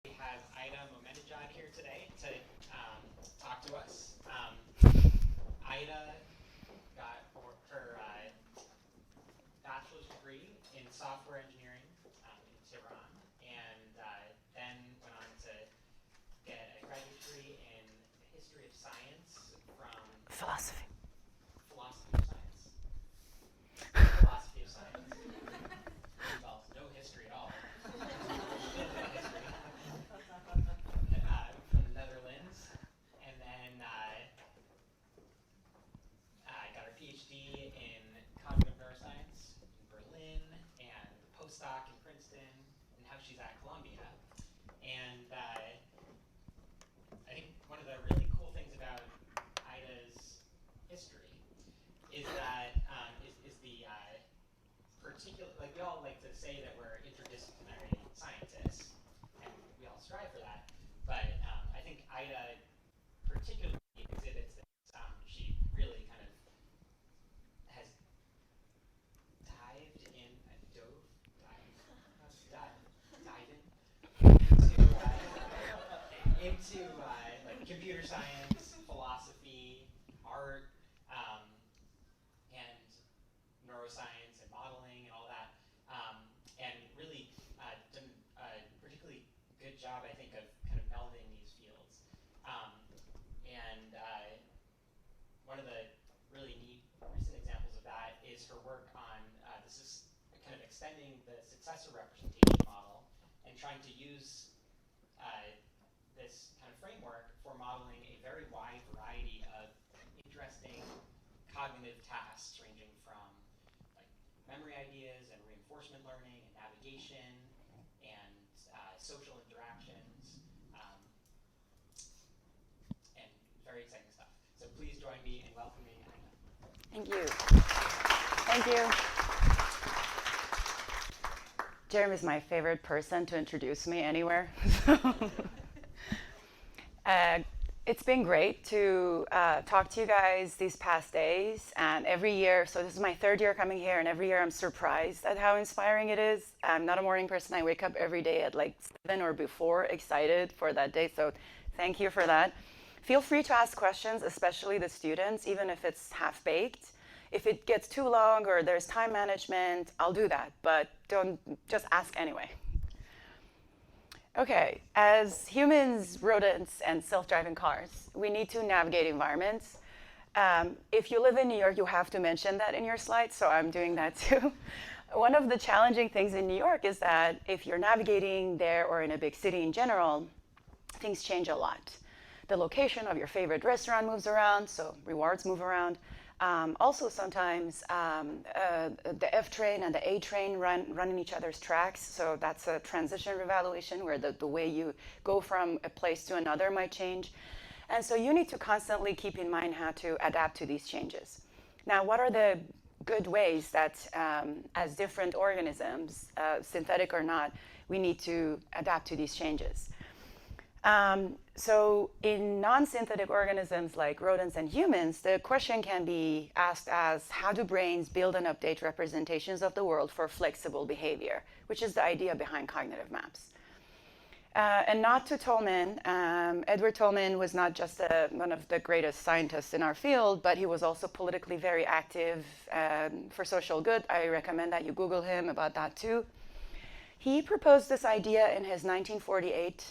We have Ida Momennejad here today to talk to us. Ida got her bachelor's degree in software engineering in Tehran, and then went on to get a graduate degree in the history of science from Philosophy. philosophy of science. Philosophy of science involves no history at all. History. From the Netherlands, and then I got her PhD in cognitive neuroscience in Berlin, and a postdoc in Princeton, and now she's at Columbia. And I think one of the really cool things about Ida's history is that is the particular, like we all like to say that we're interdisciplinary scientists, and we all strive for that. But I think Ida particularly exhibits this. She really kind of has dived in, into like computer science, philosophy, art, and neuroscience and modeling and all that, and really done a particularly good job, I think, of kind of melding these fields. And one of the really neat recent examples of that is her work on this is kind of extending the successor representation model and trying to use this kind of framework for modeling a very wide variety of interesting cognitive tasks, ranging from like memory ideas and reinforcement learning and navigation and social interactions, and very exciting stuff. So please join me in welcoming Ida. Thank you. Thank you. Jeremy is my favorite person to introduce me anywhere. It's been great to talk to you guys these past days, and every year, so this is my third year coming here, and every year I'm surprised at how inspiring it is. I'm not a morning person. I wake up every day at like 7 or before, excited for that day, so thank you for that. Feel free to ask questions, especially the students, even if it's half-baked. If it gets too long or there's time management, I'll do that, but don't just ask anyway. Okay, as humans, rodents, and self-driving cars, we need to navigate environments. If you live in New York, you have to mention that in your slides, so I'm doing that too. One of the challenging things in New York is that if you're navigating there or in a big city in general, things change a lot. The location of your favorite restaurant moves around, so rewards move around. Also, sometimes the F train and the A train run in each other's tracks, so that's a transition revaluation where the way you go from a place to another might change. And so you need to constantly keep in mind how to adapt to these changes. Now, what are the good ways that as different organisms, synthetic or not, we need to adapt to these changes? So in non-synthetic organisms like rodents and humans, the question can be asked as, how do brains build and update representations of the world for flexible behavior, which is the idea behind cognitive maps. And not to Tolman, Edward Tolman was not just one of the greatest scientists in our field, but he was also politically very active for social good. I recommend that you Google him about that too. He proposed this idea in his 1948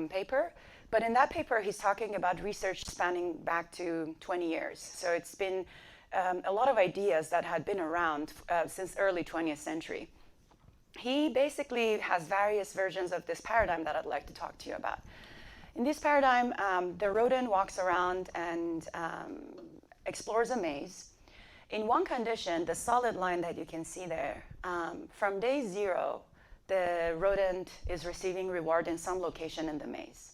paper, but in that paper, he's talking about research spanning back to 20 years. So it's been a lot of ideas that had been around since early 20th century. He basically has various versions of this paradigm that I'd like to talk to you about. In this paradigm, the rodent walks around and explores a maze. In one condition, the solid line that you can see there, from day 0, the rodent is receiving reward in some location in the maze.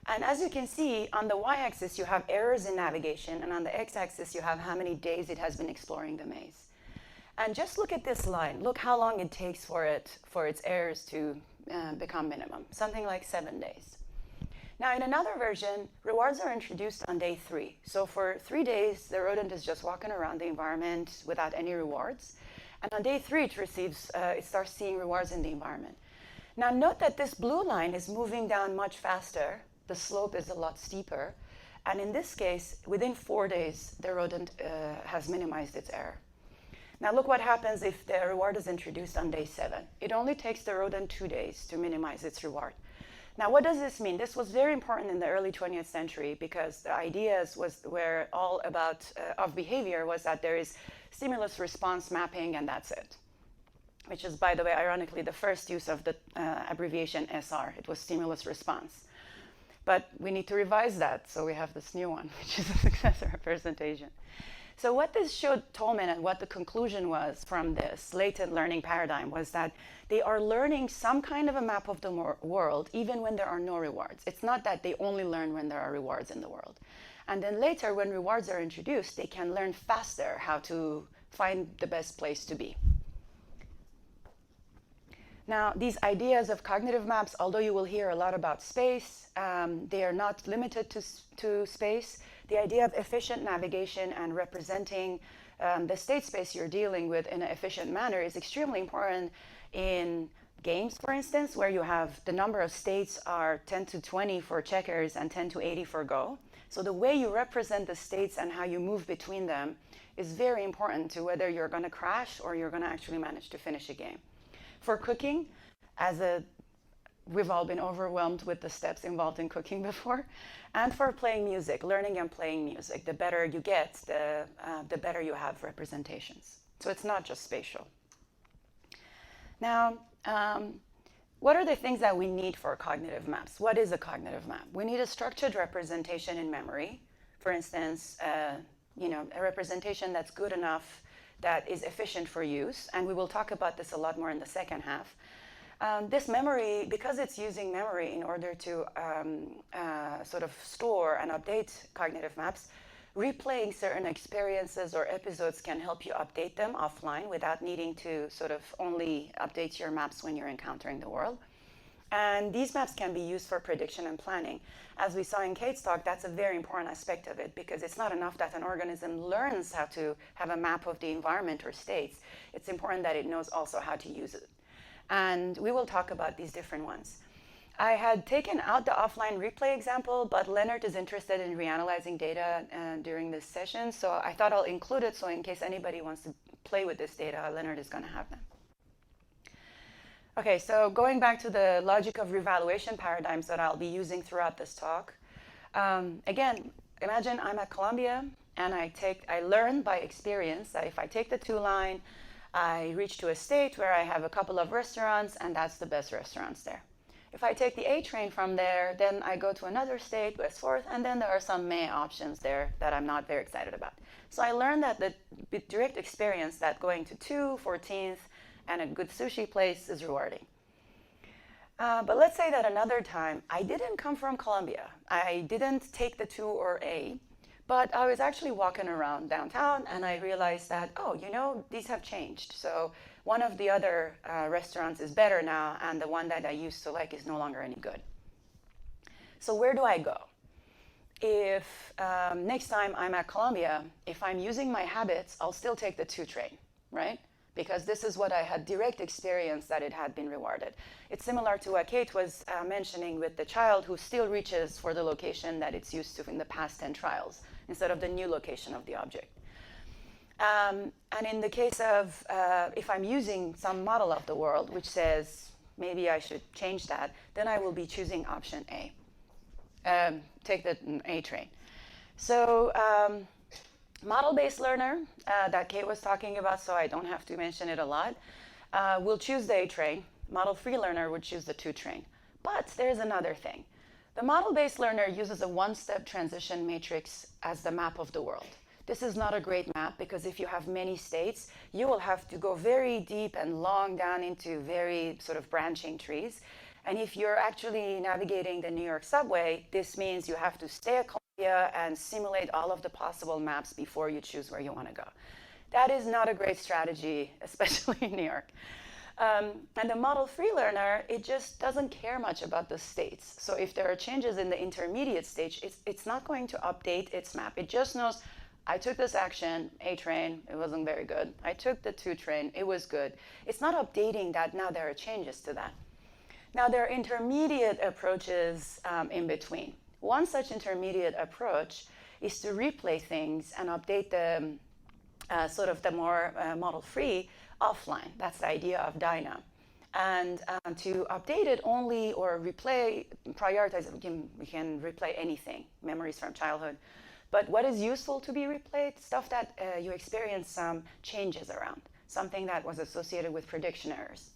And as you can see, on the y-axis, you have errors in navigation, and on the x-axis, you have how many days it has been exploring the maze. And just look at this line. Look how long it takes for its errors to become minimum, something like 7 days. Now, in another version, rewards are introduced on day 3. So for 3 days, the rodent is just walking around the environment without any rewards. And on day 3, it starts seeing rewards in the environment. Now note that this blue line is moving down much faster. The slope is a lot steeper. And in this case, within 4 days, the rodent has minimized its error. Now look what happens if the reward is introduced on day 7. It only takes the rodent 2 days to minimize its reward. Now what does this mean? This was very important in the early 20th century because the ideas were all about of behavior was that there is stimulus response mapping and that's it. Which is, by the way, ironically, the first use of the abbreviation SR. It was stimulus response. But we need to revise that, so we have this new one, which is a successor representation. So what this showed Tolman and what the conclusion was from this latent learning paradigm was that they are learning some kind of a map of the world even when there are no rewards. It's not that they only learn when there are rewards in the world. And then later, when rewards are introduced, they can learn faster how to find the best place to be. Now, these ideas of cognitive maps, although you will hear a lot about space, they are not limited to space. The idea of efficient navigation and representing the state space you're dealing with in an efficient manner is extremely important in games, for instance, where you have the number of states are 10 to 20 for checkers and 10 to 80 for Go. So the way you represent the states and how you move between them is very important to whether you're going to crash or you're going to actually manage to finish a game. For cooking, we've all been overwhelmed with the steps involved in cooking before. And for playing music, learning and playing music, the better you get, the better you have representations. So it's not just spatial. Now, what are the things that we need for cognitive maps? What is a cognitive map? We need a structured representation in memory. For instance, a representation that's good enough that is efficient for use, and we will talk about this a lot more in the second half. This memory, because it's using memory in order to sort of store and update cognitive maps, replaying certain experiences or episodes can help you update them offline without needing to sort of only update your maps when you're encountering the world. And these maps can be used for prediction and planning. As we saw in Kate's talk, that's a very important aspect of it because it's not enough that an organism learns how to have a map of the environment or states. It's important that it knows also how to use it. And we will talk about these different ones. I had taken out the offline replay example, but Leonard is interested in reanalyzing data during this session, so I thought I'll include it so in case anybody wants to play with this data, Leonard is going to have them. Okay, so going back to the logic of revaluation paradigms that I'll be using throughout this talk. Again, imagine I'm at Columbia and I learn by experience that if I take the 2 line, I reach to a state where I have a couple of restaurants and that's the best restaurants there. If I take the A train from there, then I go to another state, West Fourth, and then there are some meh options there that I'm not very excited about. So I learned that the direct experience that going to 2, 14th, and a good sushi place is rewarding. But let's say that another time, I didn't come from Columbia. I didn't take the 2 or A, but I was actually walking around downtown and I realized that, oh, these have changed. So one of the other restaurants is better now and the one that I used to like is no longer any good. So where do I go? If next time I'm at Columbia, if I'm using my habits, I'll still take the 2 train, right? Because this is what I had direct experience that it had been rewarded. It's similar to what Kate was mentioning with the child who still reaches for the location that it's used to in the past 10 trials instead of the new location of the object. And in the case of if I'm using some model of the world which says maybe I should change that, then I will be choosing option A. Take the A train. So model-based learner that Kate was talking about, so I don't have to mention it a lot, will choose the A train. Model-free learner would choose the 2 train. But there's another thing. The model-based learner uses a 1-step transition matrix as the map of the world. This is not a great map because if you have many states, you will have to go very deep and long down into very sort of branching trees. And if you're actually navigating the New York subway, this means you have to stay at Columbia and simulate all of the possible maps before you choose where you want to go. That is not a great strategy, especially in New York. And the model-free learner, it just doesn't care much about the states. So if there are changes in the intermediate stage, it's not going to update its map. It just knows, I took this action, A train, it wasn't very good. I took the 2 train, it was good. It's not updating that now there are changes to that. Now, there are intermediate approaches in between. One such intermediate approach is to replay things and update the sort of the more model-free offline. That's the idea of Dyna. And to update it only or replay, prioritize, we can replay anything, memories from childhood. But what is useful to be replayed? Stuff that you experience some changes around, something that was associated with prediction errors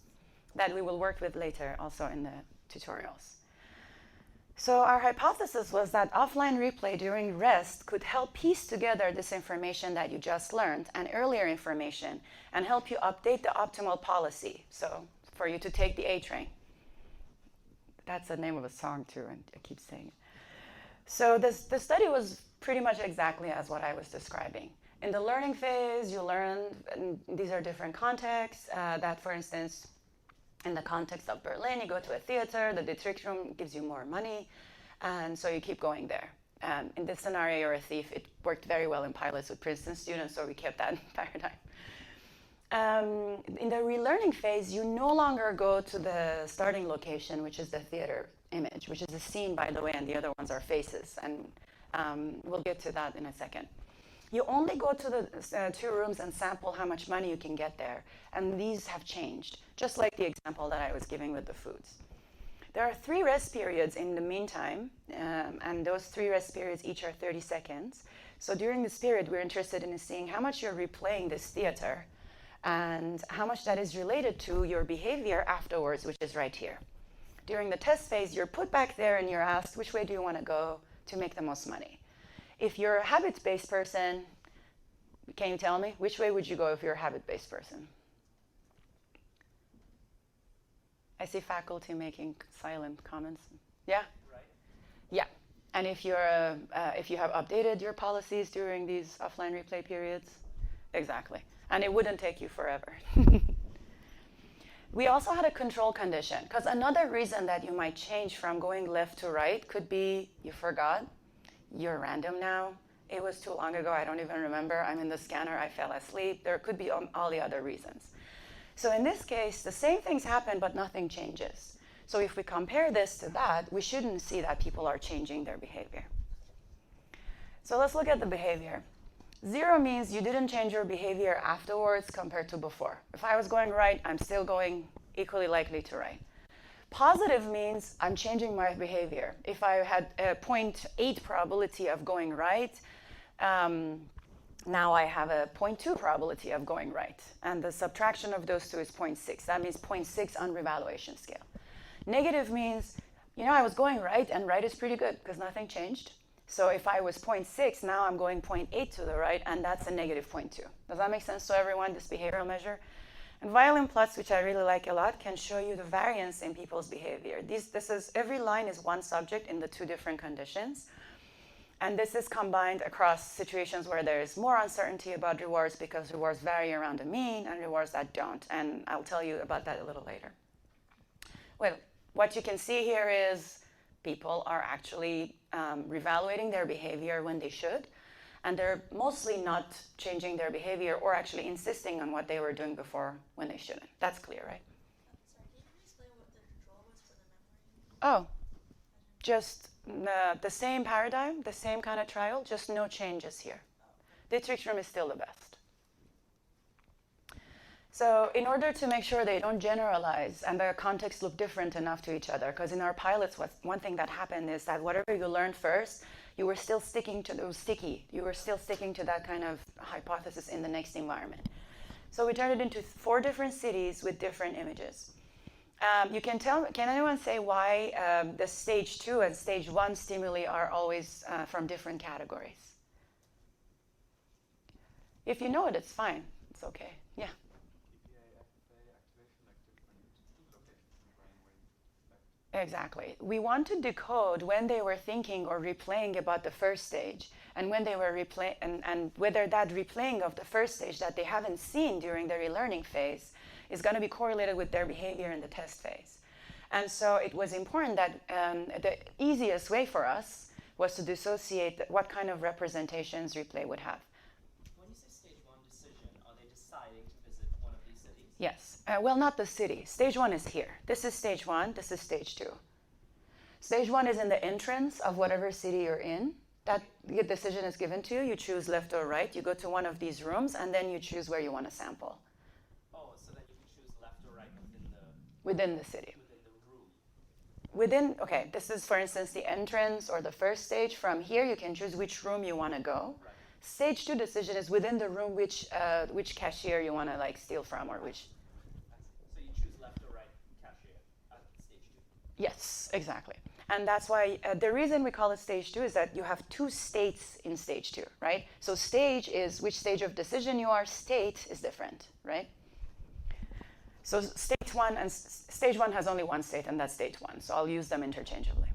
that we will work with later also in the tutorials. So our hypothesis was that offline replay during rest could help piece together this information that you just learned and earlier information and help you update the optimal policy. So for you to take the A train. That's the name of a song too, and I keep saying it. So the study was pretty much exactly as what I was describing. In the learning phase, you learn, and these are different contexts, that for instance, in the context of Berlin, you go to a theater, the Dietrich room gives you more money, and so you keep going there. In this scenario, you're a thief. It worked very well in pilots with Princeton students, so we kept that paradigm. In the relearning phase, you no longer go to the starting location, which is the theater image, which is a scene, by the way, and the other ones are faces, and we'll get to that in a second. You only go to the 2 rooms and sample how much money you can get there, and these have changed, just like the example that I was giving with the foods. There are 3 rest periods in the meantime, and those 3 rest periods each are 30 seconds. So during this period, we're interested in seeing how much you're replaying this theater and how much that is related to your behavior afterwards, which is right here. During the test phase, you're put back there and you're asked, which way do you want to go to make the most money? If you're a habit-based person, can you tell me, which way would you go if you're a habit-based person? I see faculty making silent comments. Yeah? Right. Yeah. And if you're if you have updated your policies during these offline replay periods, exactly. And it wouldn't take you forever. We also had a control condition, because another reason that you might change from going left to right could be you forgot, you're random now, it was too long ago, I don't even remember, I'm in the scanner, I fell asleep. There could be all the other reasons. So in this case, the same things happen, but nothing changes. So if we compare this to that, we shouldn't see that people are changing their behavior. So let's look at the behavior. 0 means you didn't change your behavior afterwards compared to before. If I was going right, I'm still going equally likely to right. Positive means I'm changing my behavior. If I had a 0.8 probability of going right, now I have a 0.2 probability of going right. And the subtraction of those 2 is 0.6. That means 0.6 on revaluation scale. Negative means, I was going right, and right is pretty good because nothing changed. So if I was 0.6, now I'm going 0.8 to the right, and that's a negative 0.2. Does that make sense to everyone, this behavioral measure? And violin plots, which I really like a lot, can show you the variance in people's behavior. Every line is one subject in the 2 different conditions. And this is combined across situations where there's more uncertainty about rewards because rewards vary around the mean and rewards that don't. And I'll tell you about that a little later. Well, what you can see here is people are actually reevaluating their behavior when they should. And they're mostly not changing their behavior or actually insisting on what they were doing before when they shouldn't. That's clear, right? Sorry, can you explain what the control was for the memory? Oh, just the same paradigm, the same kind of trial, just no changes here. Dietrich room is still the best. So in order to make sure they don't generalize and their contexts look different enough to each other, because in our pilots, one thing that happened is that whatever you learned first, you were still sticking to, it was sticky. You were still sticking to that kind of hypothesis in the next environment. So we turned it into 4 different cities with different images. Can anyone say why the stage 2 and stage 1 stimuli are always from different categories? If you know it, it's fine. It's okay. Yeah. Exactly. We want to decode when they were thinking or replaying about the first stage, and when they were replaying, and whether that replaying of the first stage that they haven't seen during the relearning phase is going to be correlated with their behavior in the test phase. And so it was important that the easiest way for us was to dissociate what kind of representations replay would have. When you say stage 1 decision, are they deciding to visit one of these cities? Yes. Well, not the city. Stage 1 is here. This is stage 1. This is stage 2. Stage 1 is in the entrance of whatever city you're in. That the decision is given to you. You choose left or right. You go to one of these rooms, and then you choose where you want to sample. Oh, so then you can choose left or right Within the city. within the room. Okay, this is, for instance, the entrance or the first stage. From here, you can choose which room you want to go. Right. Stage 2 decision is within the room which cashier you want to like steal from or which. So you choose left or right cashier at stage 2. Yes, exactly. And that's why the reason we call it stage 2 is that you have 2 states in stage 2, right? So stage is which stage of decision you are. State is different, right? So stage 1 and stage 1 has only one state, and that's stage 1. So I'll use them interchangeably.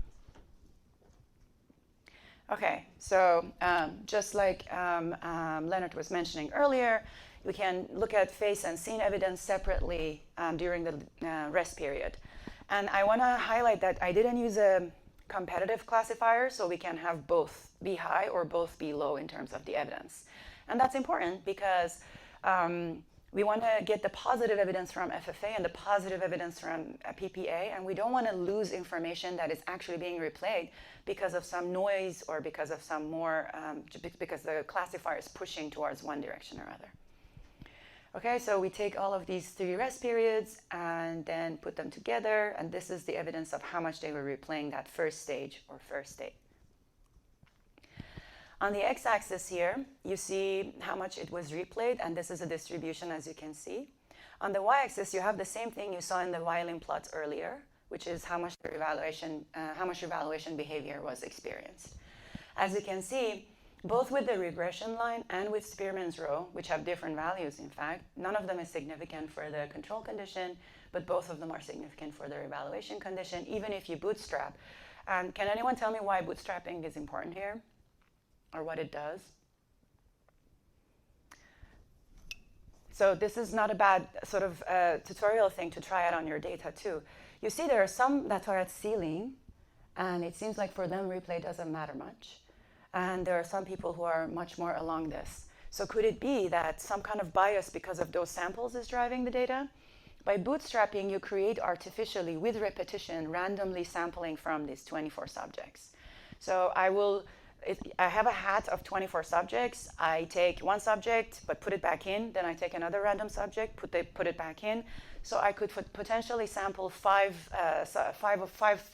Okay, so just like Leonard was mentioning earlier, we can look at face and scene evidence separately during the rest period. And I want to highlight that I didn't use a competitive classifier, so we can have both be high or both be low in terms of the evidence. And that's important because we want to get the positive evidence from FFA and the positive evidence from PPA, and we don't want to lose information that is actually being replayed because of some noise or because of some more, because the classifier is pushing towards one direction or other. Okay, so we take all of these 3 rest periods and then put them together, and this is the evidence of how much they were replaying that first stage or first state. On the x-axis here, you see how much it was replayed, and this is a distribution, as you can see. On the y-axis, you have the same thing you saw in the violin plots earlier, which is how much revaluation behavior was experienced. As you can see, both with the regression line and with Spearman's rho, which have different values, in fact, none of them is significant for the control condition, but both of them are significant for the revaluation condition, even if you bootstrap. Can anyone tell me why bootstrapping is important here, or what it does? So this is not a bad sort of tutorial thing to try out on your data too. You see there are some that are at ceiling, and it seems like for them replay doesn't matter much. And there are some people who are much more along this. So could it be that some kind of bias because of those samples is driving the data? By bootstrapping, you create artificially, with repetition, randomly sampling from these 24 subjects. So I have a hat of 24 subjects. I take one subject, but put it back in. Then I take another random subject, put it back in. So I could potentially sample five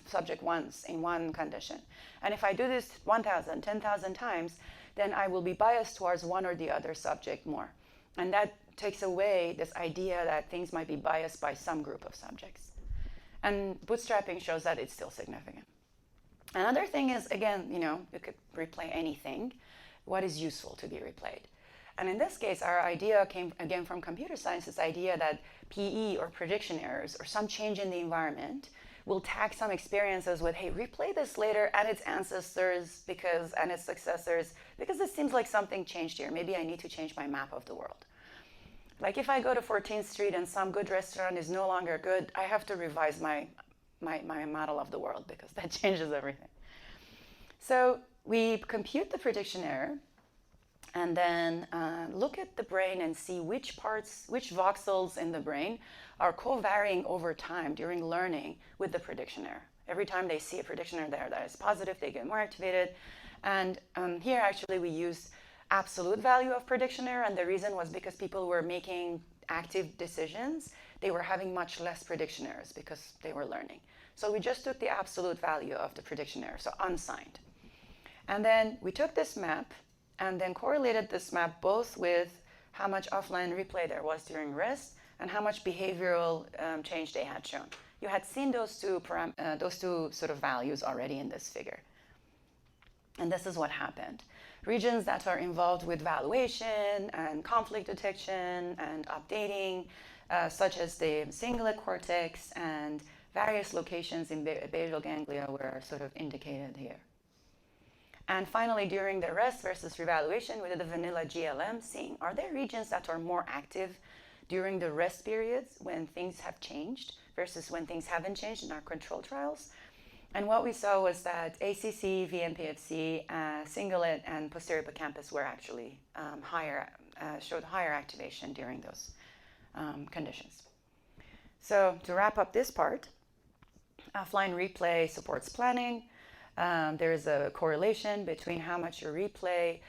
subject ones in one condition. And if I do this 1,000, 10,000 times, then I will be biased towards one or the other subject more. And that takes away this idea that things might be biased by some group of subjects. And bootstrapping shows that it's still significant. Another thing is, again, you could replay anything. What is useful to be replayed? And in this case, our idea came again from computer science, this idea that PE or prediction errors or some change in the environment will tag some experiences with, hey, replay this later and its ancestors and its successors, because it seems like something changed here. Maybe I need to change my map of the world. Like if I go to 14th Street and some good restaurant is no longer good, I have to revise my model of the world because that changes everything. So we compute the prediction error and then look at the brain and see which voxels in the brain are co-varying over time during learning with the prediction error. Every time they see a prediction error there that is positive, they get more activated. And here actually we used absolute value of prediction error, and the reason was because people were making active decisions, they were having much less prediction errors because they were learning. So we just took the absolute value of the prediction error, so unsigned. And then we took this map and then correlated this map both with how much offline replay there was during rest and how much behavioral change they had shown. You had seen those two sort of values already in this figure. And this is what happened. Regions that are involved with valuation and conflict detection and updating, such as the cingulate cortex and various locations in basal ganglia were sort of indicated here. And finally, during the rest versus revaluation, we did the vanilla GLM, seeing are there regions that are more active during the rest periods when things have changed versus when things haven't changed in our control trials. And what we saw was that ACC, VMPFC, cingulate, and posterior hippocampus were actually showed higher activation during those conditions. So to wrap up this part, offline replay supports planning. There is a correlation between how much you replay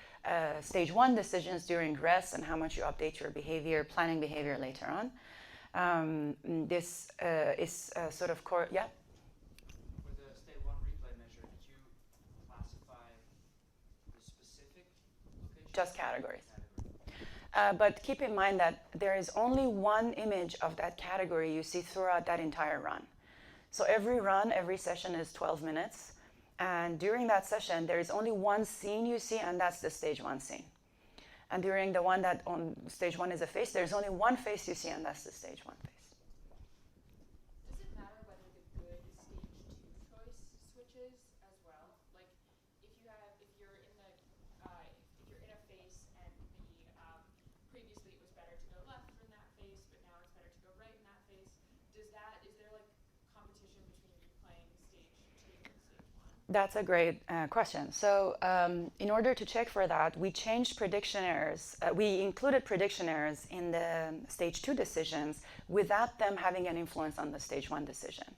stage 1 decisions during rest and how much you update your behavior, planning behavior later on. This is sort of yeah? For the stage 1 replay measure, did you classify the specific location? Just categories. But keep in mind that there is only one image of that category you see throughout that entire run. So every run, every session is 12 minutes. And during that session, there is only one scene you see, and that's the stage 1 scene. And during the one that on stage 1 is a face, there's only one face you see, and that's the stage 1 face. Does it matter whether the good stage 2 choice switches as well? Like, if you're in a face and previously it was better to go left in that face, but now it's better to go right in that face. Is there like competition between replaying stage 2 and stage 1? That's a great question. So in order to check for that, we changed prediction errors. We included prediction errors in the stage 2 decisions without them having an influence on the stage 1 decision.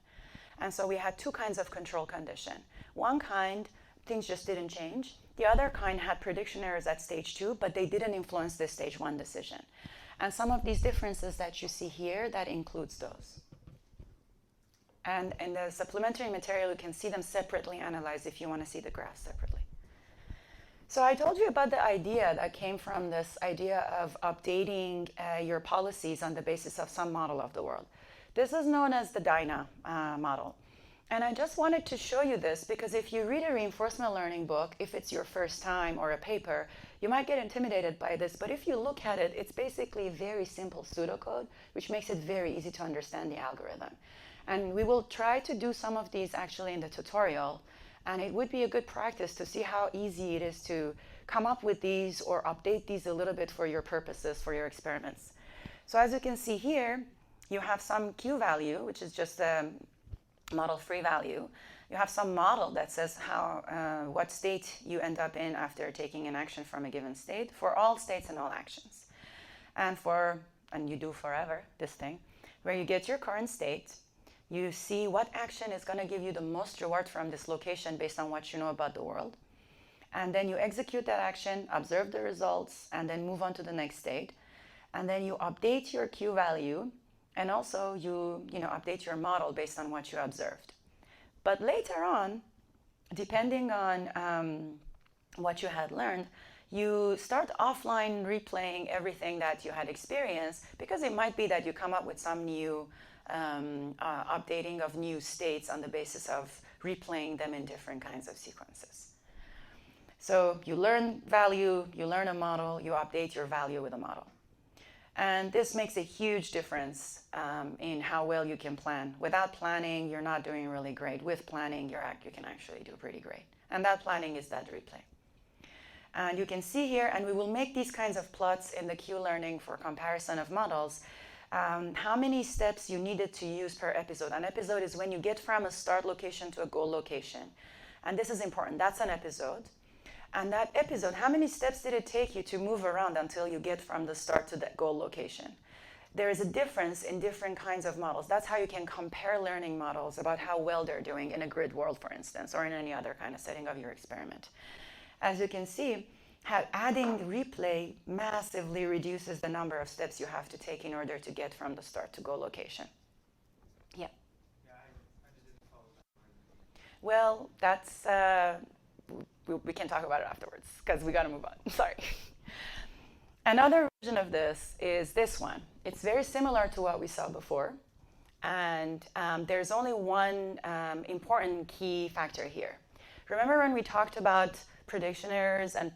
And so we had two kinds of control condition. One kind, things just didn't change. The other kind had prediction errors at stage 2, but they didn't influence the stage 1 decision. And some of these differences that you see here, that includes those. And in the supplementary material, you can see them separately analyzed if you want to see the graphs separately. So I told you about the idea that came from this idea of updating your policies on the basis of some model of the world. This is known as the DINA model. And I just wanted to show you this because if you read a reinforcement learning book, if it's your first time or a paper, you might get intimidated by this. But if you look at it, it's basically very simple pseudocode, which makes it very easy to understand the algorithm. And we will try to do some of these actually in the tutorial. And it would be a good practice to see how easy it is to come up with these or update these a little bit for your purposes, for your experiments. So as you can see here, you have some Q value, which is just a model free value. You have some model that says how what state you end up in after taking an action from a given state for all states and all actions. And you do forever, this thing, where you get your current state, you see what action is going to give you the most reward from this location based on what you know about the world. And then you execute that action, observe the results, and then move on to the next state. And then you update your Q value, and also you update your model based on what you observed. But later on, depending on what you had learned, you start offline replaying everything that you had experienced, because it might be that you come up with some new updating of new states on the basis of replaying them in different kinds of sequences. So you learn value, you learn a model, you update your value with a model. And this makes a huge difference in how well you can plan. Without planning, you're not doing really great. With planning, you can actually do pretty great. And that planning is that replay. And you can see here, and we will make these kinds of plots in the Q-learning for comparison of models, how many steps you needed to use per episode. An episode is when you get from a start location to a goal location. And this is important. That's an episode. And that episode, how many steps did it take you to move around until you get from the start to the goal location? There is a difference in different kinds of models. That's how you can compare learning models about how well they're doing in a grid world, for instance, or in any other kind of setting of your experiment. As you can see, adding replay massively reduces the number of steps you have to take in order to get from the start to goal location. Yeah? Yeah, I just didn't follow that. Well, that's... we can talk about it afterwards, because we got to move on. Sorry. Another version of this is this one. It's very similar to what we saw before. And there's only one important key factor here. Remember when we talked about prediction errors and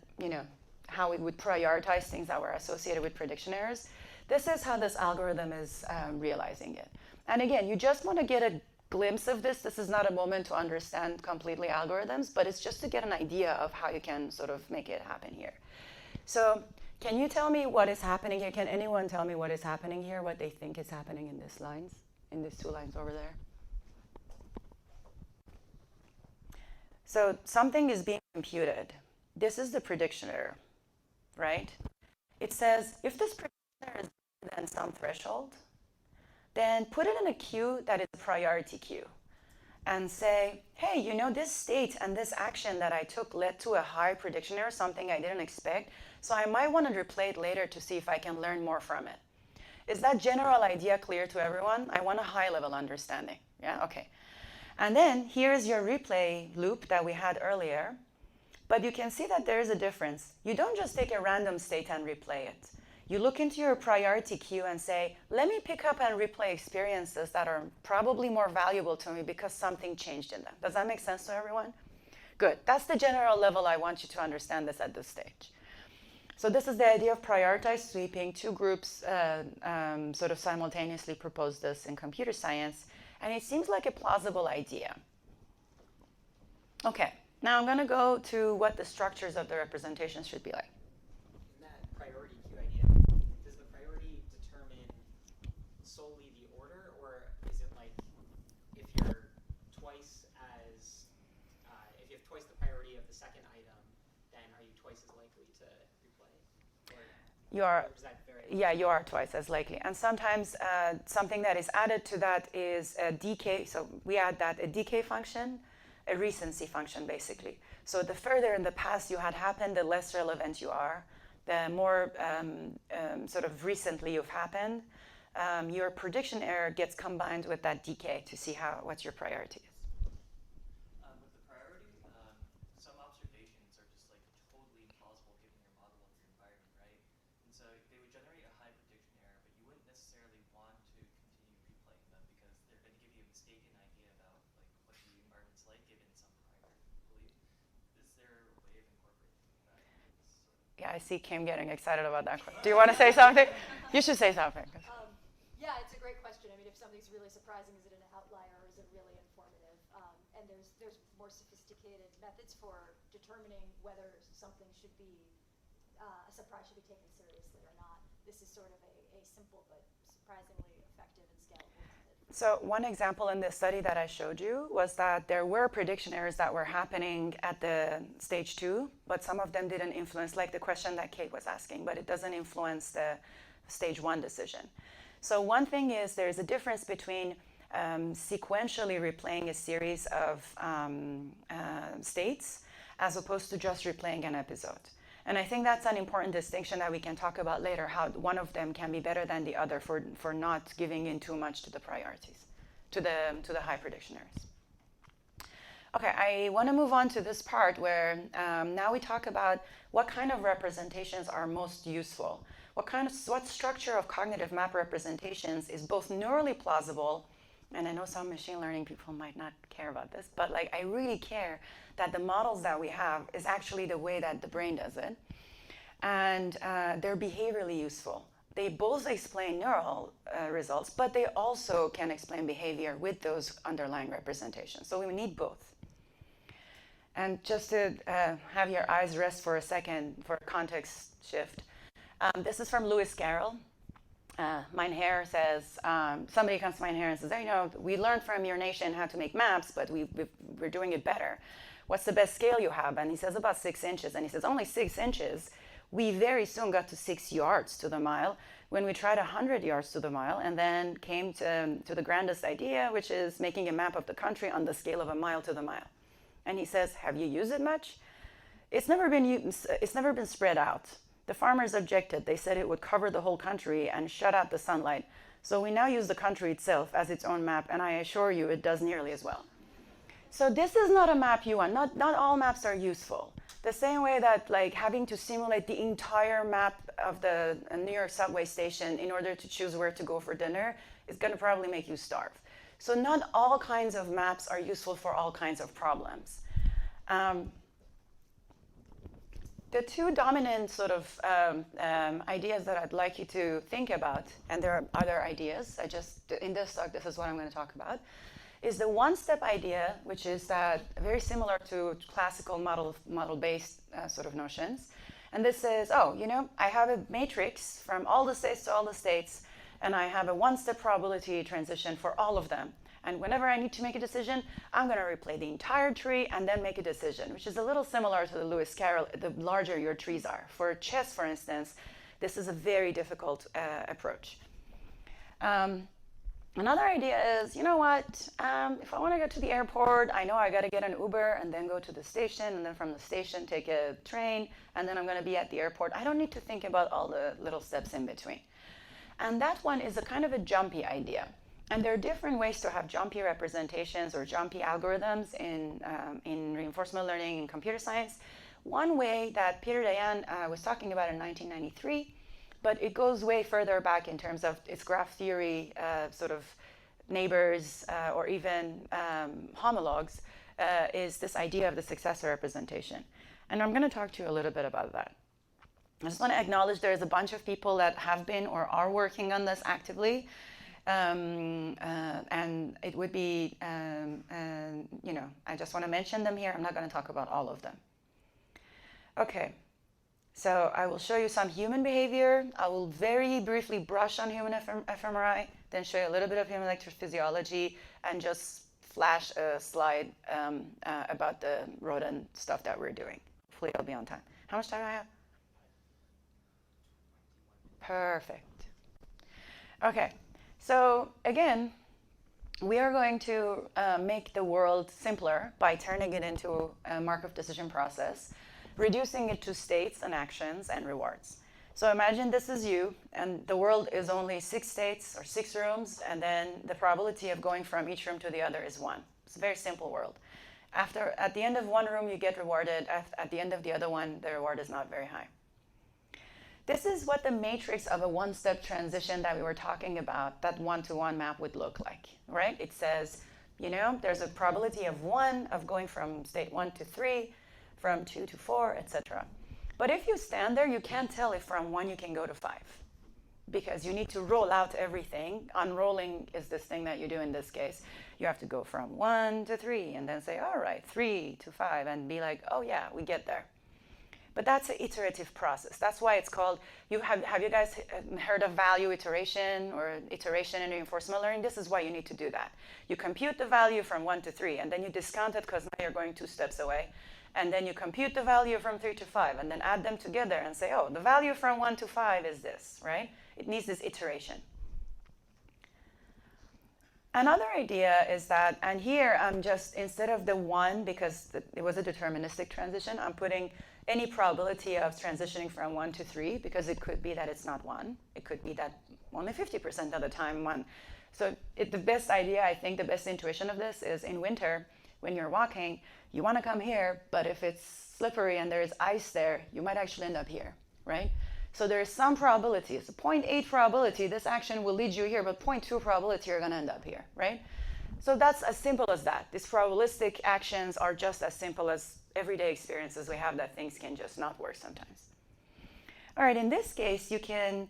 how we would prioritize things that were associated with prediction errors? This is how this algorithm is realizing it. And again, you just want to get a glimpse of this. This is not a moment to understand completely algorithms, but it's just to get an idea of how you can sort of make it happen here. So can you tell me what is happening here? Can anyone tell me what is happening here, what they think is happening in these lines, in these two lines over there? So something is being computed. This is the prediction error, right? It says if this prediction error is then some threshold, then put it in a queue that is a priority queue and say, hey, you know, this state and this action that I took led to a high prediction error, something I didn't expect, so I might want to replay it later to see if I can learn more from it. Is that general idea clear to everyone? I want a high-level understanding. Yeah, okay. And then here's your replay loop that we had earlier. But you can see that there is a difference. You don't just take a random state and replay it. You look into your priority queue and say, let me pick up and replay experiences that are probably more valuable to me because something changed in them. Does that make sense to everyone? Good. That's the general level I want you to understand this at this stage. So this is the idea of prioritized sweeping. Two groups sort of simultaneously proposed this in computer science, and it seems like a plausible idea. Okay, now I'm going to go to what the structures of the representations should be like. In that priority queue idea, does the priority determine solely the order, or is it like if you're twice as, if you have twice the priority of the second item, then are you twice as likely to replay? You are. Or does that vary? Yeah, you are twice as likely. And sometimes something that is added to that is a decay. So we add that a decay function, a recency function, basically. So the further in the past you had happened, the less relevant you are. The more sort of recently you've happened, your prediction error gets combined with that decay to see what your priority is. With the priority, some observations are just like totally implausible given your model of your environment, right? And so they would generate a high prediction error, but you wouldn't necessarily want to continue replaying them because they're going to give you a mistaken idea about like what the environment's like given some prior belief. Is there a way of incorporating that? Yeah, I see Kim getting excited about that question. Do you want to say something? You should say something. Yeah, it's a great question. I mean, if something's really surprising, is it an outlier or is it really informative? And there's more sophisticated methods for determining whether something should be, a surprise should be taken seriously or not. This is sort of a simple but surprisingly effective and scalable method. So one example in this study that I showed you was that there were prediction errors that were happening at the stage 2, but some of them didn't influence, like the question that Kate was asking, but it doesn't influence the stage 1 decision. So one thing is there's a difference between sequentially replaying a series of states as opposed to just replaying an episode. And I think that's an important distinction that we can talk about later, how one of them can be better than the other for not giving in too much to the priorities, to the high prediction errors. Okay, I want to move on to this part where now we talk about what kind of representations are most useful. What structure of cognitive map representations is both neurally plausible, and I know some machine learning people might not care about this, but like I really care that the models that we have is actually the way that the brain does it, and they're behaviorally useful. They both explain neural results, but they also can explain behavior with those underlying representations. So we need both. And just to have your eyes rest for a second for a context shift, this is from Lewis Carroll. Momennejad says, somebody comes to Momennejad and says, you know, we learned from your nation how to make maps, but we're doing it better. What's the best scale you have? And he says about 6 inches. And he says, only 6 inches? We very soon got to 6 yards to the mile when we tried 100 yards to the mile and then came to the grandest idea, which is making a map of the country on the scale of a mile to the mile. And he says, have you used it much? It's never been spread out. The farmers objected. They said it would cover the whole country and shut out the sunlight. So we now use the country itself as its own map, and I assure you it does nearly as well. So this is not a map you want. Not all maps are useful. The same way that like having to simulate the entire map of the New York subway station in order to choose where to go for dinner is going to probably make you starve. So not all kinds of maps are useful for all kinds of problems. The two dominant sort of ideas that I'd like you to think about, and there are other ideas, in this talk, this is what I'm going to talk about, is the one-step idea, which is that very similar to classical model-based sort of notions. And this says, oh, you know, I have a matrix from all the states to all the states, and I have a one-step probability transition for all of them. And whenever I need to make a decision, I'm going to replay the entire tree and then make a decision, which is a little similar to the Lewis Carroll, the larger your trees are. For chess, for instance, This is a very difficult approach. Another idea is, you know what, if I want to go to the airport, I know I got to get an Uber and then go to the station, and then from the station take a train, and then I'm going to be at the airport. I don't need to think about all the little steps in between. And that one is a kind of a jumpy idea. And there are different ways to have jumpy representations or jumpy algorithms in reinforcement learning and computer science. One way that Peter Dayan was talking about in 1993, but it goes way further back in terms of its graph theory, sort of neighbors or even homologs, is this idea of the successor representation. And I'm going to talk to you a little bit about that. I just want to acknowledge there's a bunch of people that have been or are working on this actively. And it would be, I just want to mention them here. I'm not going to talk about all of them. Okay. So I will show you some human behavior. I will very briefly brush on human fMRI, then show you a little bit of human electrophysiology, and just flash a slide about the rodent stuff that we're doing. Hopefully I'll be on time. How much time do I have? Perfect. Okay, so again, we are going to make the world simpler by turning it into a Markov decision process, reducing it to states and actions and rewards. So imagine this is you, and the world is only 6 states or 6 rooms, and then the probability of going from each room to the other is 1. It's a very simple world. At the end of one room, you get rewarded. At the end of the other one, the reward is not very high. This is what the matrix of a one-step transition that we were talking about, that one-to-one map would look like, right? It says, there's a probability of 1 of going from state 1 to 3, from 2 to 4, etc. But if you stand there, you can't tell if from 1 you can go to 5, because you need to roll out everything. Unrolling is this thing that you do in this case. You have to go from 1 to 3, and then say, all right, 3 to 5, and be like, oh yeah, we get there. But that's an iterative process. That's why it's called, have you guys heard of value iteration or iteration in reinforcement learning? This is why you need to do that. You compute the value from 1 to 3, and then you discount it because now you're going 2 steps away. And then you compute the value from 3 to 5, and then add them together and say, oh, the value from 1 to 5 is this, right? It needs this iteration. Another idea is that, and here I'm just, instead of the 1, because it was a deterministic transition, I'm putting any probability of transitioning from 1 to 3, because it could be that it's not 1. It could be that only 50% of the time 1. So the best idea, I think, the best intuition of this is in winter, when you're walking, you want to come here, but if it's slippery and there's ice there, you might actually end up here, right? So there is some probability. It's a 0.8 probability this action will lead you here, but 0.2 probability you're going to end up here, right? So that's as simple as that. These probabilistic actions are just as simple as everyday experiences we have that things can just not work sometimes. All right, in this case, you can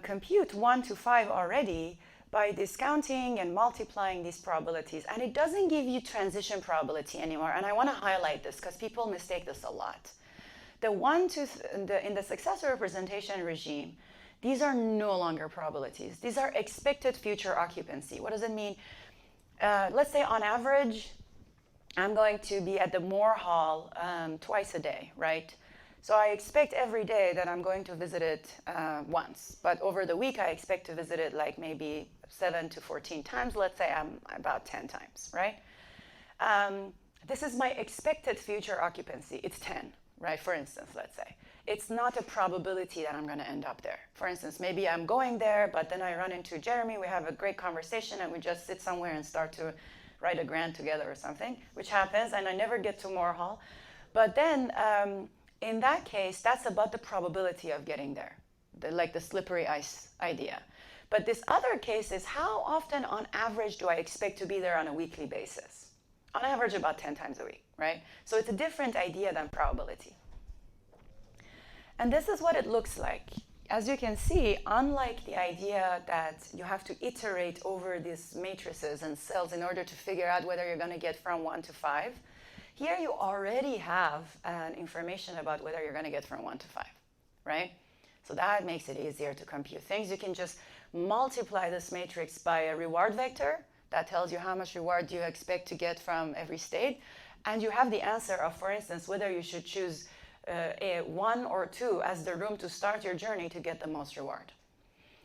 compute 1 to 5 already by discounting and multiplying these probabilities. And it doesn't give you transition probability anymore. And I want to highlight this because people mistake this a lot. The in the successor representation regime, these are no longer probabilities. These are expected future occupancy. What does it mean? Let's say on average, I'm going to be at the Moore Hall twice a day, right? So I expect every day that I'm going to visit it once. But over the week, I expect to visit it like maybe 7 to 14 times. Let's say I'm about 10 times, right? This is my expected future occupancy. It's 10, right? For instance, let's say. It's not a probability that I'm going to end up there. For instance, maybe I'm going there, but then I run into Jeremy. We have a great conversation, and we just sit somewhere and start to write a grant together or something, which happens, and I never get to Moore Hall. But then, in that case, that's about the probability of getting there, like the slippery ice idea. But this other case is how often on average do I expect to be there on a weekly basis? On average, about 10 times a week, right? So it's a different idea than probability. And this is what it looks like. As you can see, unlike the idea that you have to iterate over these matrices and cells in order to figure out whether you're going to get from 1 to 5, here you already have information about whether you're going to get from 1 to 5, right? So that makes it easier to compute things. You can just multiply this matrix by a reward vector that tells you how much reward you expect to get from every state. And you have the answer of, for instance, whether you should choose a 1 or 2 as the room to start your journey to get the most reward.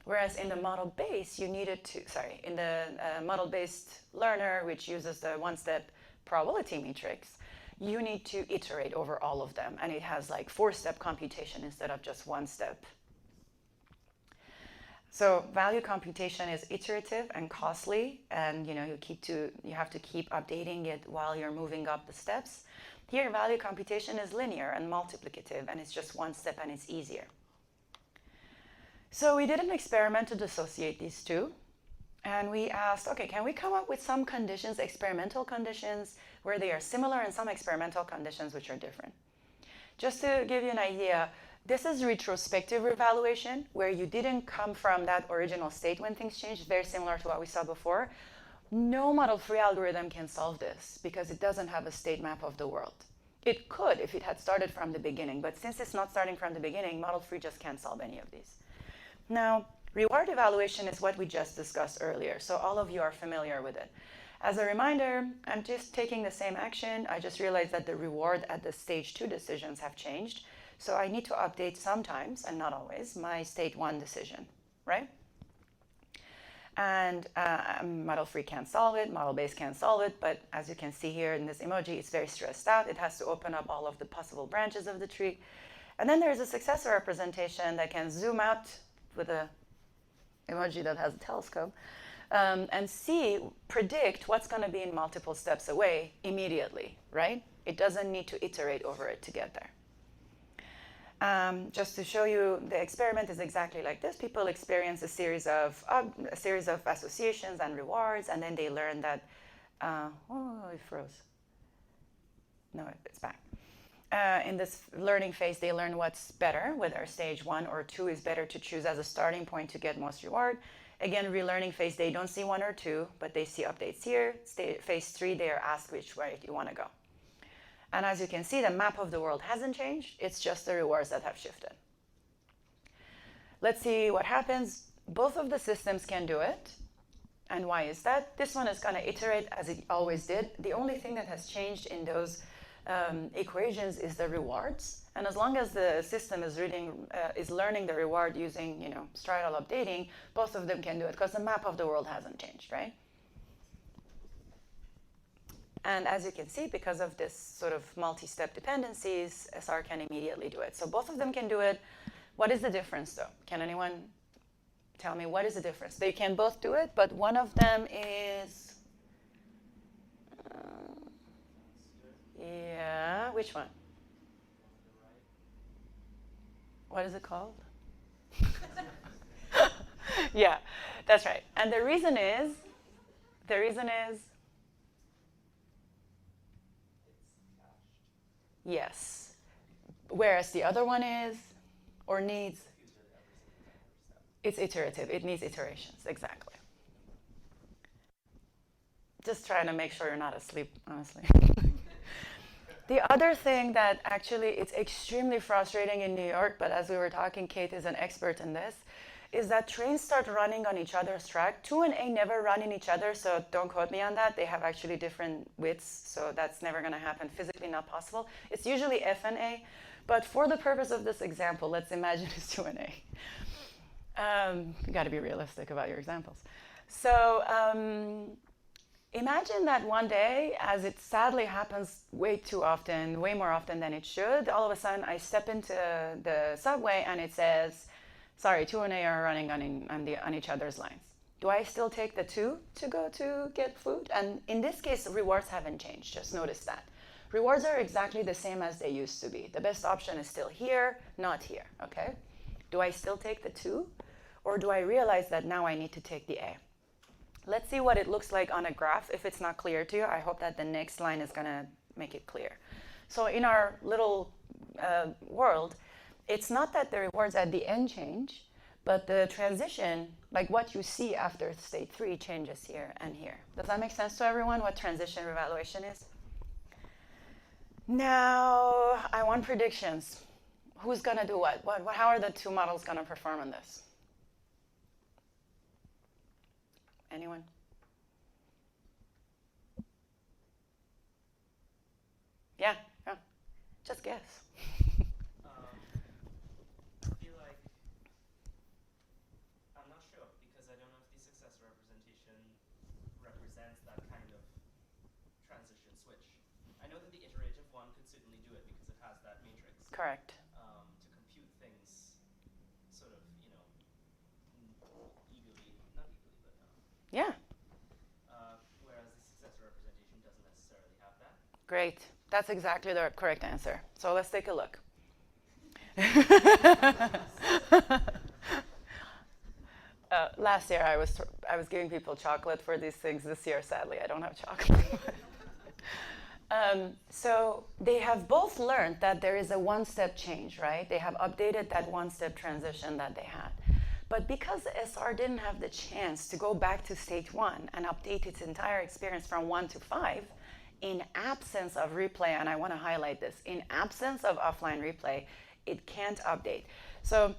Whereas in the model-based, you needed to, in the model-based learner, which uses the one-step probability matrix, you need to iterate over all of them. And it has like 4-step computation instead of just 1 step. So value computation is iterative and costly, and you have to keep updating it while you're moving up the steps. Here, value computation is linear and multiplicative, and it's just 1 step and it's easier. So we did an experiment to dissociate these two, and we asked, okay, can we come up with some conditions, experimental conditions, where they are similar and some experimental conditions which are different? Just to give you an idea, this is retrospective revaluation, where you didn't come from that original state when things changed, very similar to what we saw before. No model-free algorithm can solve this because it doesn't have a state map of the world. It could if it had started from the beginning, but since it's not starting from the beginning, model-free just can't solve any of these. Now, reward evaluation is what we just discussed earlier, so all of you are familiar with it. As a reminder, I'm just taking the same action. I just realized that the reward at the stage 2 decisions have changed, so I need to update sometimes, and not always, my state 1 decision, right? And model-free can't solve it, model-based can't solve it, but as you can see here in this emoji, it's very stressed out. It has to open up all of the possible branches of the tree. And then there's a successor representation that can zoom out with a emoji that has a telescope, and predict what's going to be in multiple steps away immediately, right? It doesn't need to iterate over it to get there. Just to show you, the experiment is exactly like this. People experience a series of associations and rewards, and then they learn that, oh, it froze. No, it's back. In this learning phase, they learn what's better, whether stage 1 or 2 is better to choose as a starting point to get most reward. Again, relearning phase, they don't see 1 or 2, but they see updates here. Phase 3, they are asked which way you want to go. And as you can see, the map of the world hasn't changed. It's just the rewards that have shifted. Let's see what happens. Both of the systems can do it. And why is that? This one is going to iterate as it always did. The only thing that has changed in those equations is the rewards. And as long as the system is learning the reward using striatal updating, both of them can do it because the map of the world hasn't changed, right? And as you can see, because of this sort of multi-step dependencies, SR can immediately do it. So both of them can do it. What is the difference, though? Can anyone tell me what is the difference? They can both do it, but one of them is... yeah, which one? What is it called? Yeah, that's right. And the reason is... yes. Whereas the other one is, or needs, it's iterative. It needs iterations, exactly. Just trying to make sure you're not asleep, honestly. The other thing that actually it's extremely frustrating in New York, but as we were talking, Kate is an expert in this, is that trains start running on each other's track. 2 and A never run in each other, so don't quote me on that. They have actually different widths, so that's never going to happen, physically not possible. It's usually F and A, but for the purpose of this example, let's imagine it's 2 and A. You got to be realistic about your examples. So imagine that one day, as it sadly happens way too often, way more often than it should, all of a sudden I step into the subway and it says, sorry, 2 and A are running on each other's lines. Do I still take the 2 to go to get food? And in this case, rewards haven't changed. Just notice that. Rewards are exactly the same as they used to be. The best option is still here, not here, okay? Do I still take the 2? Or do I realize that now I need to take the A? Let's see what it looks like on a graph. If it's not clear to you, I hope that the next line is going to make it clear. So in our little world, it's not that the rewards at the end change, but the transition, like what you see after state 3, changes here and here. Does that make sense to everyone, what transition revaluation is? Now, I want predictions. Who's going to do what? How are the 2 models going to perform on this? Anyone? Yeah. Just guess. Correct. to compute things sort of, eagerly, not eagerly, but Yeah, whereas the successor representation doesn't necessarily have that. great. That's exactly the correct answer. So let's take a look. Last year I was giving people chocolate for these things. This year, sadly, I don't have chocolate. So they have both learned that there is a one-step change, right? They have updated that one-step transition that they had. But because the SR didn't have the chance to go back to state 1 and update its entire experience from 1 to 5, in absence of replay, and I want to highlight this, in absence of offline replay, it can't update. So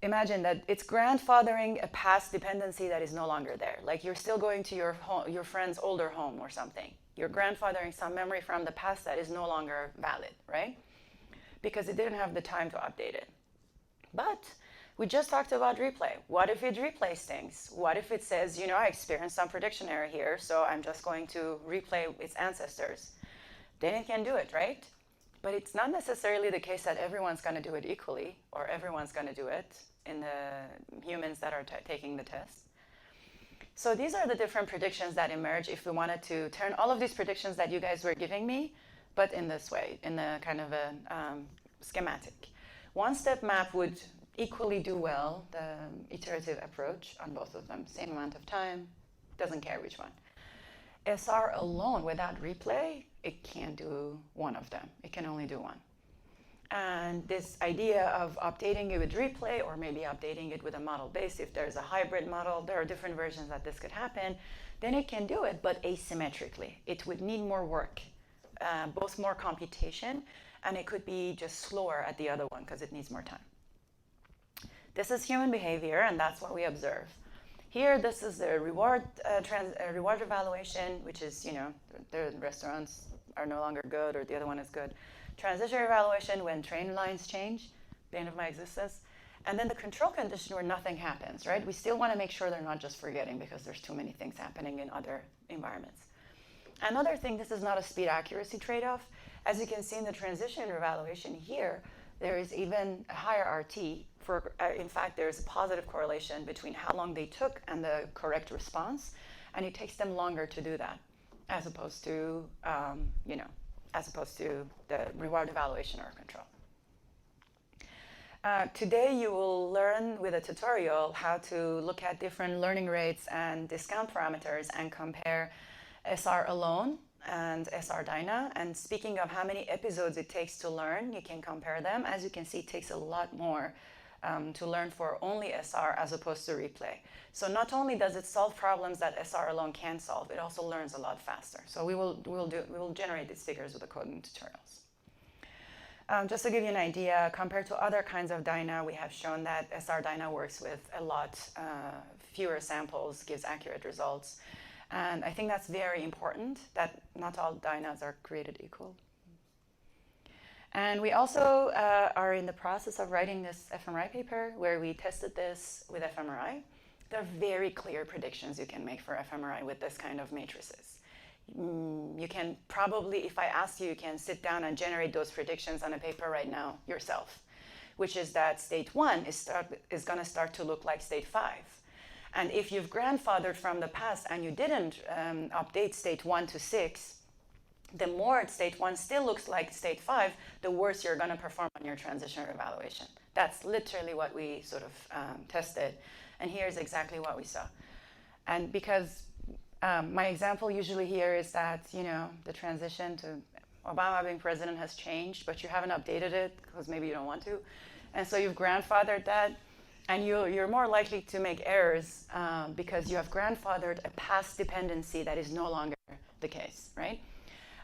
imagine that it's grandfathering a past dependency that is no longer there. Like you're still going to your friend's older home or something. You're grandfathering some memory from the past that is no longer valid, right? Because it didn't have the time to update it. But we just talked about replay. What if it replays things? What if it says, I experienced some prediction error here, so I'm just going to replay its ancestors? Then it can do it, right? But it's not necessarily the case that everyone's going to do it equally, or everyone's going to do it in the humans that are taking the test. So these are the different predictions that emerge if we wanted to turn all of these predictions that you guys were giving me, but in this way, in a kind of a schematic. One-step map would equally do well the iterative approach on both of them. Same amount of time, doesn't care which one. SR alone without replay, it can't do one of them. It can only do one. And this idea of updating it with replay or maybe updating it with a model base, if there's a hybrid model, there are different versions that this could happen, then it can do it, but asymmetrically. It would need more work, both more computation, and it could be just slower at the other one because it needs more time. This is human behavior, and that's what we observe. Here, this is the reward evaluation, which is, the restaurants are no longer good or the other one is good. Transition evaluation when train lines change, the end of my existence. And then the control condition where nothing happens, right? We still want to make sure they're not just forgetting because there's too many things happening in other environments. Another thing, this is not a speed accuracy trade-off. As you can see in the transition evaluation here, there is even a higher RT. In fact, there's a positive correlation between how long they took and the correct response, and it takes them longer to do that, as opposed to, the reward evaluation or control. Today, you will learn with a tutorial how to look at different learning rates and discount parameters and compare SR alone and SR Dyna. And speaking of how many episodes it takes to learn, you can compare them. As you can see, it takes a lot more to learn for only SR as opposed to replay. So not only does it solve problems that SR alone can solve, it also learns a lot faster. So we will generate these figures with the coding tutorials. Just to give you an idea, compared to other kinds of Dyna, we have shown that SR Dyna works with a lot fewer samples, gives accurate results. And I think that's very important, that not all Dynas are created equal. And we also are in the process of writing this fMRI paper where we tested this with fMRI. There are very clear predictions you can make for fMRI with this kind of matrices. You can probably, if I ask you, you can sit down and generate those predictions on a paper right now yourself, which is that state 1 is going to start to look like state 5. And if you've grandfathered from the past and you didn't update state 1 to 6, the more state 1 still looks like state 5, the worse you're going to perform on your transition evaluation. That's literally what we sort of tested. And here's exactly what we saw. And because my example usually here is that, the transition to Obama being president has changed, but you haven't updated it because maybe you don't want to. And so you've grandfathered that. And you're more likely to make errors because you have grandfathered a past dependency that is no longer the case, right?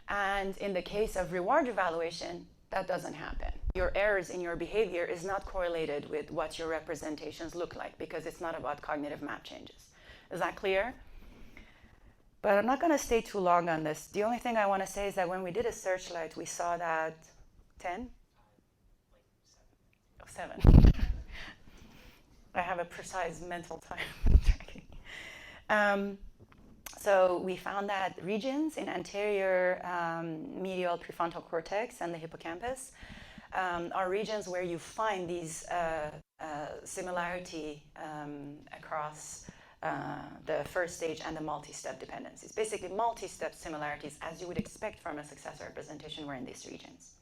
And in the case of reward evaluation, that doesn't happen. Your errors in your behavior is not correlated with what your representations look like because it's not about cognitive map changes. Is that clear? But I'm not going to stay too long on this. The only thing I want to say is that when we did a searchlight, we saw that 10? 7. I have a precise mental time tracking. So we found that regions in anterior medial prefrontal cortex and the hippocampus are regions where you find these similarity across the first stage and the multi-step dependencies. Basically, multi-step similarities, as you would expect from a successor representation, were in these regions.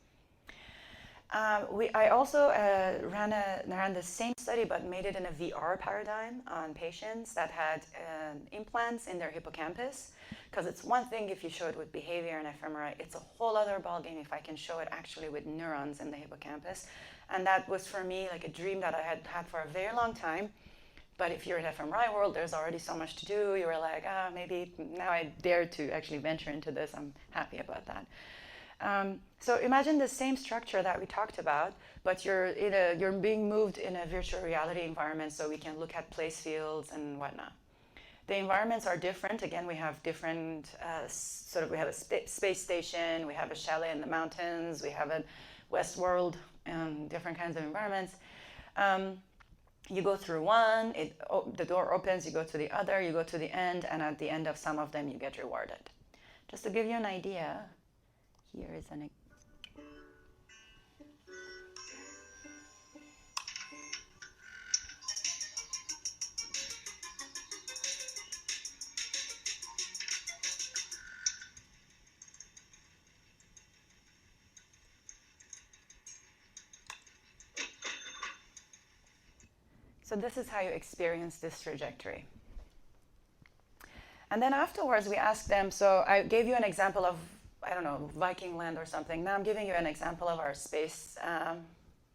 I also ran the same study, but made it in a VR paradigm on patients that had implants in their hippocampus. Because it's one thing if you show it with behavior and fMRI, it's a whole other ballgame if I can show it actually with neurons in the hippocampus. And that was for me like a dream that I had had for a very long time. But if you're in fMRI world, there's already so much to do. You were like, maybe now I dare to actually venture into this. I'm happy about that. So imagine the same structure that we talked about, but you're being moved in a virtual reality environment, so we can look at place fields and whatnot. The environments are different. Again, we have different we have a space station, we have a chalet in the mountains, we have a Westworld, different kinds of environments. You go through one, the door opens, you go to the other, you go to the end, and at the end of some of them, you get rewarded. Just to give you an idea, here is an So this is how you experience this trajectory. And then afterwards, we asked them, so I gave you an example of, I don't know, Viking land or something. Now I'm giving you an example of our space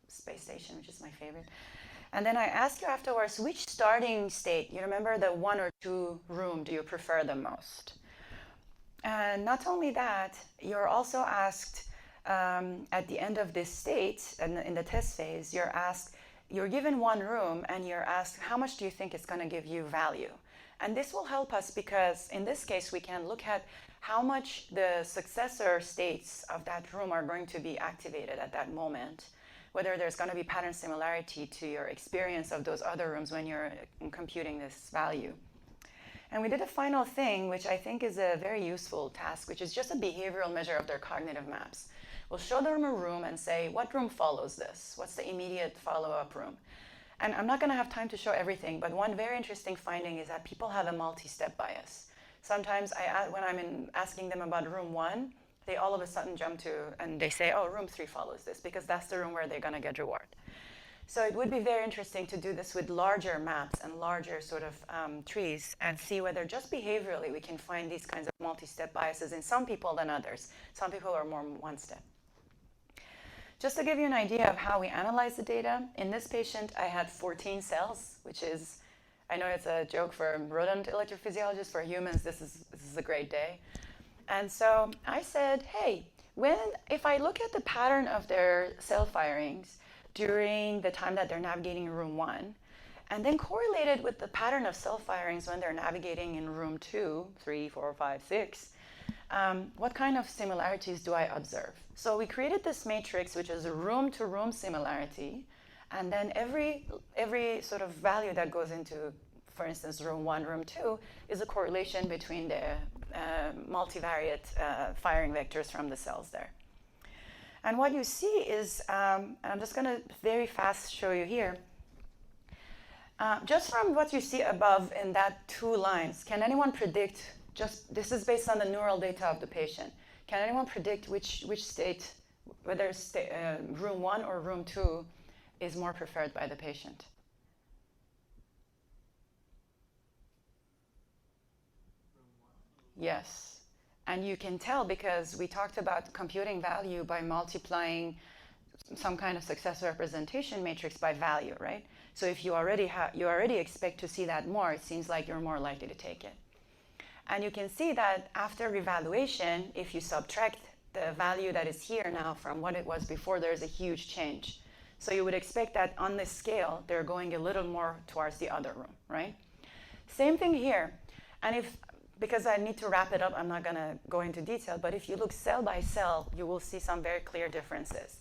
station, which is my favorite. And then I asked you afterwards, which starting state, you remember the 1 or 2 room, do you prefer the most? And not only that, you're also asked at the end of this state, and in the test phase, you're given 1 room and you're asked, how much do you think it's going to give you value? And this will help us because in this case, we can look at how much the successor states of that room are going to be activated at that moment, whether there's going to be pattern similarity to your experience of those other rooms when you're computing this value. And we did a final thing, which I think is a very useful task, which is just a behavioral measure of their cognitive maps. We'll show them a room and say, what room follows this? What's the immediate follow-up room? And I'm not going to have time to show everything, but one very interesting finding is that people have a multi-step bias. Sometimes when I'm asking them about room 1, they all of a sudden jump to, and they say, oh, room 3 follows this, because that's the room where they're going to get reward. So it would be very interesting to do this with larger maps and larger sort of trees and see whether just behaviorally we can find these kinds of multi-step biases in some people than others. Some people are more one-step. Just to give you an idea of how we analyze the data, in this patient I had 14 cells, which is, I know it's a joke for rodent electrophysiologists, for humans this is a great day. And so I said, hey, if I look at the pattern of their cell firings during the time that they're navigating in room 1, and then correlate it with the pattern of cell firings when they're navigating in room 2, 3, 4, 5, 6, what kind of similarities do I observe? So we created this matrix, which is a room-to-room similarity, and then every sort of value that goes into, for instance, room 1, room 2, is a correlation between the multivariate firing vectors from the cells there. And what you see is, I'm just going to very fast show you here, just from what you see above in that 2 lines, can anyone predict, this is based on the neural data of the patient, can anyone predict which state, whether room 1 or room 2 is more preferred by the patient? Yes. And you can tell because we talked about computing value by multiplying some kind of successor representation matrix by value, right? So if you already expect to see that more, it seems like you're more likely to take it. And you can see that after revaluation, if you subtract the value that is here now from what it was before, there's a huge change. So you would expect that on this scale, they're going a little more towards the other room, right? Same thing here. And because I need to wrap it up, I'm not going to go into detail, but if you look cell by cell, you will see some very clear differences.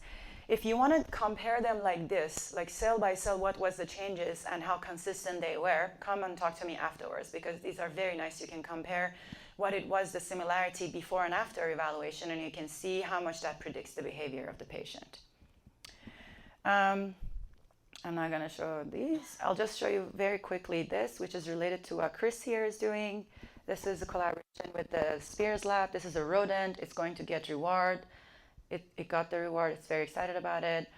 If you want to compare them like this, like cell by cell, what was the changes and how consistent they were, come and talk to me afterwards, because these are very nice. You can compare what it was, the similarity before and after evaluation, and you can see how much that predicts the behavior of the patient. I'm not going to show these. I'll just show you very quickly this, which is related to what Chris here is doing. This is a collaboration with the Spears Lab. This is a rodent. It's going to get reward. It got the reward. It's very excited about it.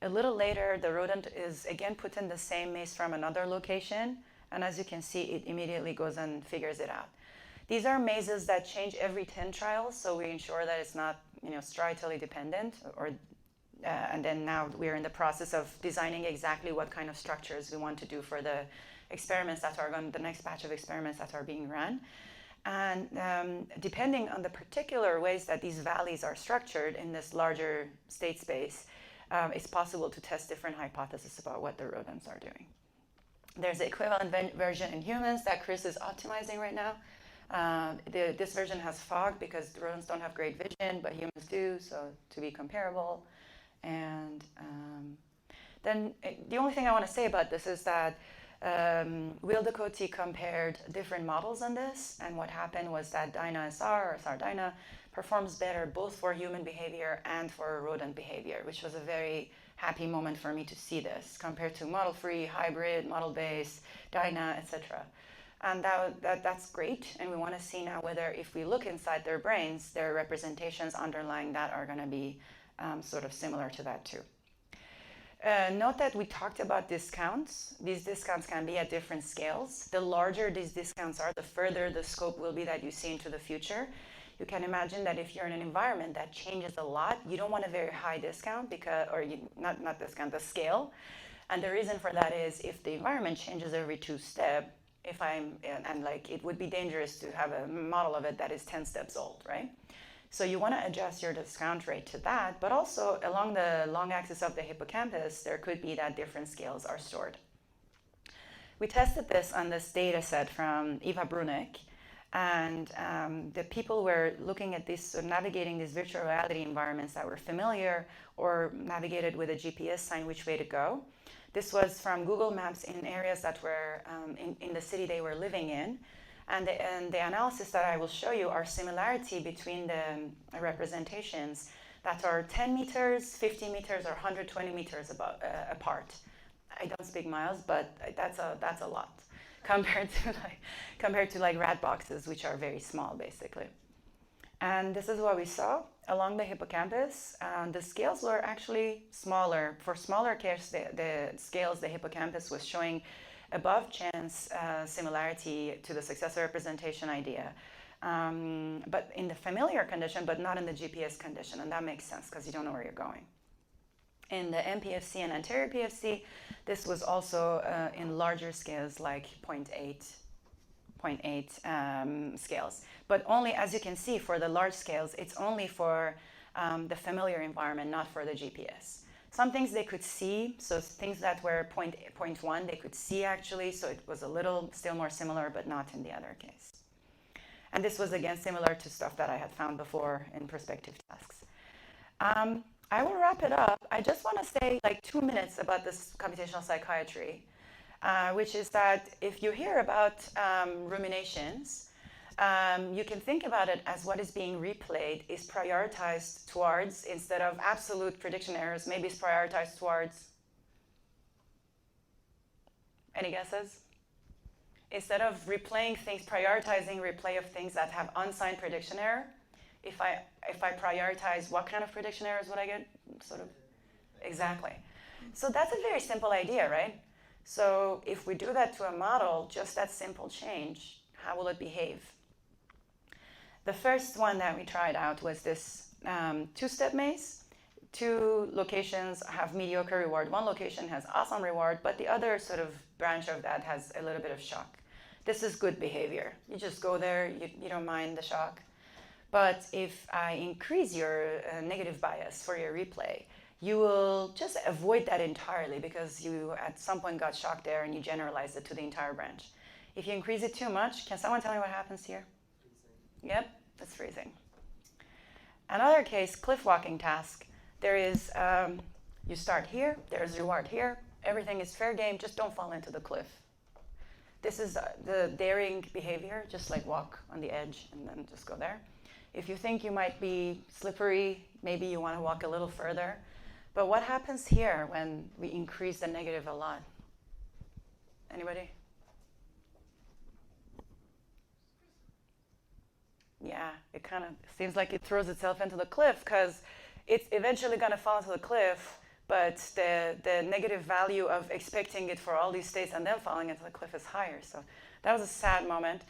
A little later, the rodent is again put in the same maze from another location. And as you can see, it immediately goes and figures it out. These are mazes that change every 10 trials, so we ensure that it's not, striatally dependent. And then now we're in the process of designing exactly what kind of structures we want to do for the experiments that are the next batch of experiments that are being run. And depending on the particular ways that these valleys are structured in this larger state space, it's possible to test different hypotheses about what the rodents are doing. There's the equivalent version in humans that Chris is optimizing right now. This version has fog because the rodents don't have great vision, but humans do, so to be comparable. And then the only thing I want to say about this is that Wildekoti compared different models on this, and what happened was that Dyna-SR or SR-Dyna performs better both for human behavior and for rodent behavior, which was a very happy moment for me to see this compared to model-free, hybrid, model-based, Dyna, etc. And that's great, and we want to see now whether if we look inside their brains, their representations underlying that are going to be sort of similar to that too. Note that we talked about discounts. These discounts can be at different scales. The larger these discounts are, the further the scope will be that you see into the future. You can imagine that if you're in an environment that changes a lot, you don't want a very high discount not discount, the scale. And the reason for that is if the environment changes every 2 steps, it would be dangerous to have a model of it that is 10 steps old, right? So you want to adjust your discount rate to that, but also along the long axis of the hippocampus, there could be that different scales are stored. We tested this on this data set from Eva Bruneck, and the people were looking at this, so navigating these virtual reality environments that were familiar or navigated with a GPS sign which way to go. This was from Google Maps in areas that were in the city they were living in. And the analysis that I will show you are similarity between the representations that are 10 meters, 50 meters, or 120 meters apart. I don't speak miles, but that's a lot compared to rat boxes, which are very small, basically. And this is what we saw along the hippocampus. The scales were actually smaller. For smaller cases, the scales, the hippocampus was showing above chance similarity to the successor representation idea, but in the familiar condition, but not in the GPS condition, and that makes sense because you don't know where you're going. In the MPFC and anterior PFC, this was also in larger scales like 0.8 scales, but only, as you can see, for the large scales, it's only for the familiar environment, not for the GPS. Some things they could see, so things that were 0.1 they could see actually, so it was a little still more similar, but not in the other case. And this was again similar to stuff that I had found before in prospective tasks. I will wrap it up. I just want to say 2 minutes about this computational psychiatry, which is that if you hear about ruminations, you can think about it as what is being replayed is prioritized towards, instead of absolute prediction errors, maybe it's prioritized towards, any guesses? Instead of replaying things, prioritizing replay of things that have unsigned prediction error, if I prioritize, what kind of prediction errors would I get? Sort of, exactly. So that's a very simple idea, right? So if we do that to a model, just that simple change, how will it behave? The first one that we tried out was this 2-step maze. 2 locations have mediocre reward. 1 location has awesome reward, but the other sort of branch of that has a little bit of shock. This is good behavior. You just go there, you don't mind the shock. But if I increase your negative bias for your replay, you will just avoid that entirely because you at some point got shocked there and you generalized it to the entire branch. If you increase it too much, can someone tell me what happens here? Yep, that's freezing. Another case, cliff walking task. There is, you start here, there's reward here, everything is fair game, just don't fall into the cliff. This is the daring behavior, just walk on the edge and then just go there. If you think you might be slippery, maybe you want to walk a little further. But what happens here when we increase the negative a lot? Anybody? Yeah, it kind of seems like it throws itself into the cliff because it's eventually going to fall into the cliff, but the negative value of expecting it for all these states and then falling into the cliff is higher. So that was a sad moment.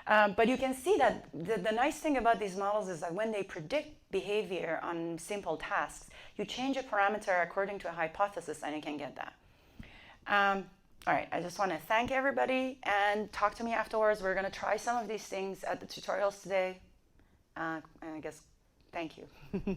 But you can see that the nice thing about these models is that when they predict behavior on simple tasks, you change a parameter according to a hypothesis and you can get that. All right, I just want to thank everybody and talk to me afterwards. We're going to try some of these things at the tutorials today. And I guess, thank you.